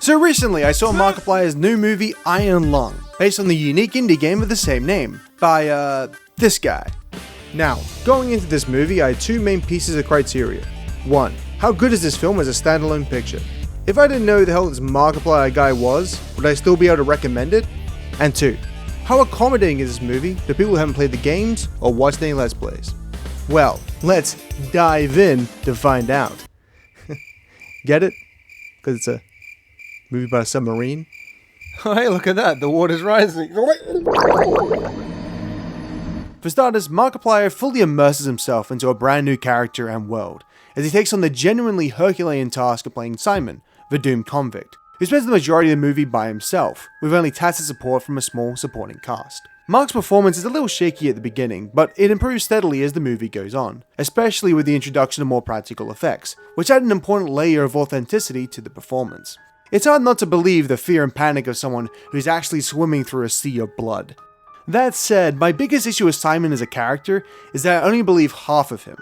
So recently I saw Markiplier's new movie Ironlung, based on the unique indie game of the same name, by this guy. Now, going into this movie I had two main pieces of criteria. 1. How good is this film as a standalone picture? If I didn't know who the hell this Markiplier guy was, would I still be able to recommend it? And 2. How accommodating is this movie to people who haven't played the games or watched any Let's Plays? Well, let's dive in to find out. Get it? Because it's a movie about a submarine? Oh hey, look at that, the water's rising. For starters, Markiplier fully immerses himself into a brand new character and world, as he takes on the genuinely Herculean task of playing Simon, the doomed convict, who spends the majority of the movie by himself, with only tacit support from a small supporting cast. Mark's performance is a little shaky at the beginning, but it improves steadily as the movie goes on, especially with the introduction of more practical effects, which add an important layer of authenticity to the performance. It's hard not to believe the fear and panic of someone who's actually swimming through a sea of blood. That said, my biggest issue with Simon as a character is that I only believe half of him.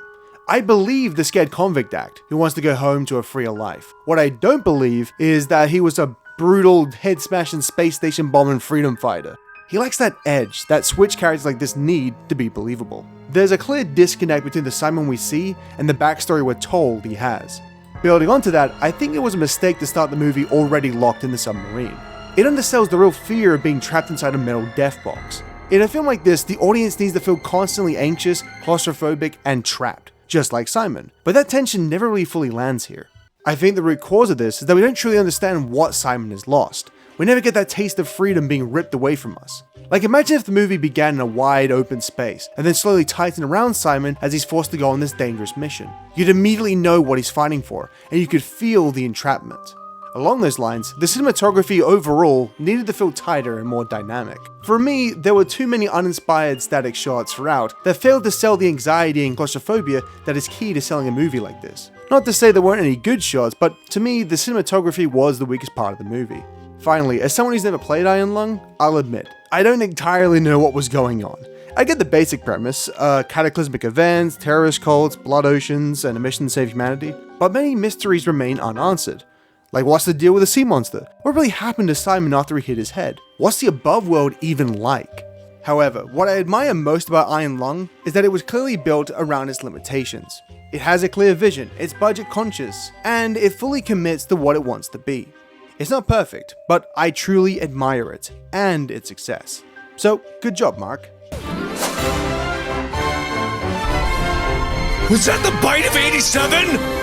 I believe the scared convict act, who wants to go home to a freer life. What I don't believe is that he was a brutal, head-smashing space station bombing freedom fighter. He lacks that edge that Switch characters like this need to be believable. There's a clear disconnect between the Simon we see and the backstory we're told he has. Building onto that, I think it was a mistake to start the movie already locked in the submarine. It undersells the real fear of being trapped inside a metal death box. In a film like this, the audience needs to feel constantly anxious, claustrophobic, and trapped, just like Simon. But that tension never really fully lands here. I think the root cause of this is that we don't truly understand what Simon has lost. We never get that taste of freedom being ripped away from us. Like, imagine if the movie began in a wide open space, and then slowly tightened around Simon as he's forced to go on this dangerous mission. You'd immediately know what he's fighting for, and you could feel the entrapment. Along those lines, the cinematography overall needed to feel tighter and more dynamic. For me, there were too many uninspired static shots throughout that failed to sell the anxiety and claustrophobia that is key to selling a movie like this. Not to say there weren't any good shots, but to me, the cinematography was the weakest part of the movie. Finally, as someone who's never played Ironlung, I'll admit, I don't entirely know what was going on. I get the basic premise, cataclysmic events, terrorist cults, blood oceans, and a mission to save humanity, but many mysteries remain unanswered. Like, what's the deal with the sea monster? What really happened to Simon after he hit his head? What's the above world even like? However, what I admire most about Ironlung is that it was clearly built around its limitations. It has a clear vision, it's budget conscious, and it fully commits to what it wants to be. It's not perfect, but I truly admire it, and its success. So, good job, Mark. Was that the bite of 87?